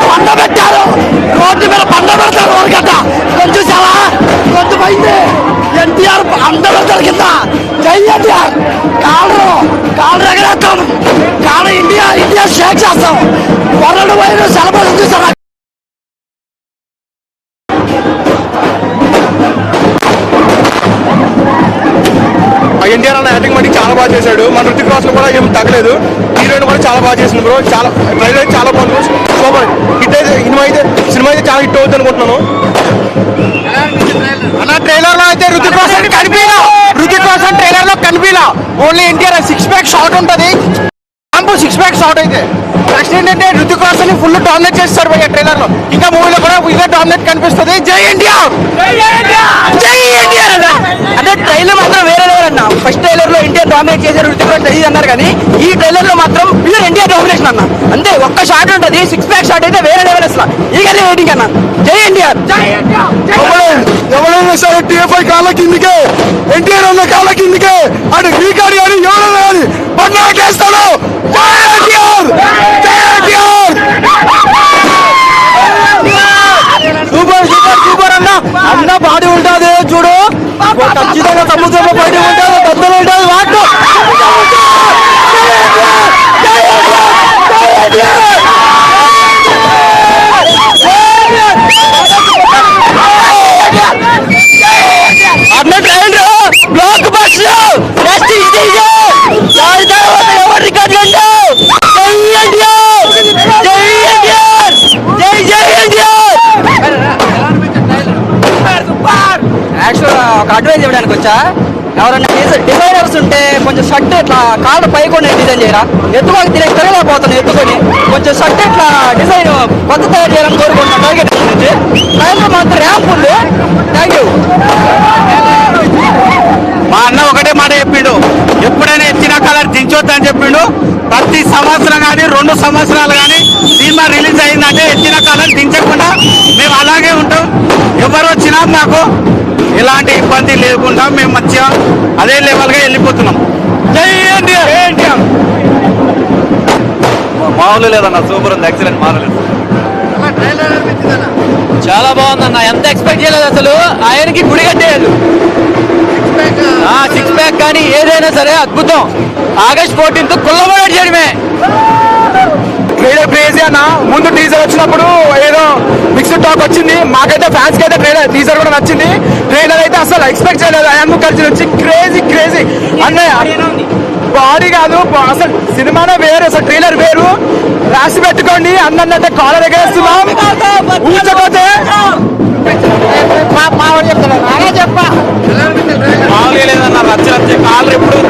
పండ పెట్టారు, రోడ్డు మీద పండ పెడతారు వాళ్ళకట. కొంచెం చాలా కొంచెం పోయింది. ఎన్టీఆర్ పండ పెడతారు కింద. జై ఎన్టీఆర్. కాళ్ళు ఎగరేస్తాం. కాళ్ళు ఇండియా షేక్ చేస్తాం. వరల్డ్ వైడ్ సెలబ్రేషన్ చూస్తారు. ఎన్టీఆర్ అన్న యాక్టింగ్ మట్టి చాలా బాగా చేశాడు. మన రుతిక్ రోషన్ కూడా ఏం తగ్గలేదు. హీరోయిన్ కూడా చాలా బాగా చేసింది బ్రో. చాలా ట్రైలర్ చాలా బాగుంది. సూపర్ హిట్ అయితే సినిమా అయితే చాలా హిట్ అవుతుంది అనుకుంటున్నాను. అన్న ట్రైలర్ లో అయితే రుతిక్ రోషన్ ట్రైలర్ లో కనిపించలా. ఓన్లీ ఎన్టీఆర్ 6 ప్యాక్ షాట్ ఉంటుంది. 6 ప్యాక్ షాట్ అయితే నెక్స్ట్ ఏంటంటే రుతిక్ రోషన్ ఫుల్ డామినేట్ చేస్తారు భయ్య ట్రైలర్ లో. ఇంకా మూవీలో కూడా ఇదే డామినేట్ కనిపిస్తుంది. జై ఎన్టీఆర్. అంటే ట్రైలర్ మాత్రం వేరే అన్న. ఫస్ట్ ట్రైలర్ లో ఎన్టీఆర్ డామినేట్ చేశారు, రుతిక్ రోషన్ తెలియదు అన్నారు. కానీ ఈ ట్రైలర్ లో మాత్రం ప్యూర్ ఎన్టీఆర్ డామినేషన్ అన్న. అంతే ఒక్క షాట్ ఉంటుంది. 6 ప్యాక్ షాట్ అయితే వేరే లెవెల్ అసలు. ఈగలే వెయిటింగ్ అన్న. జై ఎన్టీఆర్. ఎవరైనా సరే టీఎఫ్ఐ కాళ్ళ కిందికే, ఎన్టీఆర్ అన్న కాళ్ళ కిందికే అటు రీకాడి అని ఎవరైనా కానీ పన్నా చేస్తాడు. సూపర్ సూపర్ సూపర్ అన్న. అన్న బాడీ ఉంటుంది చూడు. ఖచ్చితంగా సముద్రంలో బయట ఉంటుంది, పెద్దలు ఉంటుంది. వాటి అన్న ట్రైన్ బ్లాక్ బస్ ఒక అడ్వైజ్ ఇవ్వడానికి వచ్చా. ఎవరన్నా డిజైనర్స్ ఉంటే కొంచెం షర్ట్ ఇట్లా కాళ్ళ పైకొని డిజైన్ చేయరా. ఎత్తుకొని తిరగలేకపోతాను. ఎత్తుకొని కొంచెం షర్ట్ ఇట్లా డిజైన్ కొత్త తయారు చేయాలని కోరుకుంటున్నాను. టార్గెట్ నుంచి ట్రైన్లో మాత్రం ర్యాంప్ ఉంది. Thank you. మా అన్న ఒకటే మాట చెప్పిండు, ఎప్పుడైనా ఎత్తిన కలర్ దించొద్దని చెప్పిండు. ప్రతి సంవత్సరం కానీ 2 సంవత్సరాలు కానీ సినిమా రిలీజ్ అయిందంటే ఎత్తిన కలర్ దించకుండా మేము అలాగే ఉంటాం. ఎవరు వచ్చినా మాకు ఎలాంటి ఇబ్బంది లేకుండా మేము మంచిగా అదే లెవెల్గా వెళ్ళిపోతున్నాం. జై ఎన్టీఆర్. మామూలు లేదన్న, సూపర్ ఉంది. ఎక్సలెంట్. మామూలు చాలా బాగుందన్న. ఎంత ఎక్స్పెక్ట్ చేయలేదు అసలు. ఆయనకి గుడి కట్టేయాలి. 6 ప్యాక్ కానీ ఏదైనా సరే అద్భుతం. ఆగస్ట్ 14th కుల్లబడి చేయడమే. ట్రైలర్ క్రేజీ అన్న. ముందు టీజర్ వచ్చినప్పుడు ఏదో మిక్స్డ్ టాక్ వచ్చింది. మాకైతే ఫ్యాన్స్ కి అయితే టీజర్ కూడా నచ్చింది. ట్రైలర్ అయితే అసలు ఎక్స్పెక్ట్ చేయలేదు. అయాన్ ముఖర్జీ వచ్చి క్రేజీ అన్నయ్య. బాడీ కాదు అసలు సినిమానే వేరు. అసలు ట్రైలర్ వేరు. రాసి పెట్టుకోండి. అన్నంటే కాలర్ ఎగేస్తున్నాం. ఊచపోతే మామూలుగా లేదన్న. రచ్చ కాలర్ ఎప్పుడు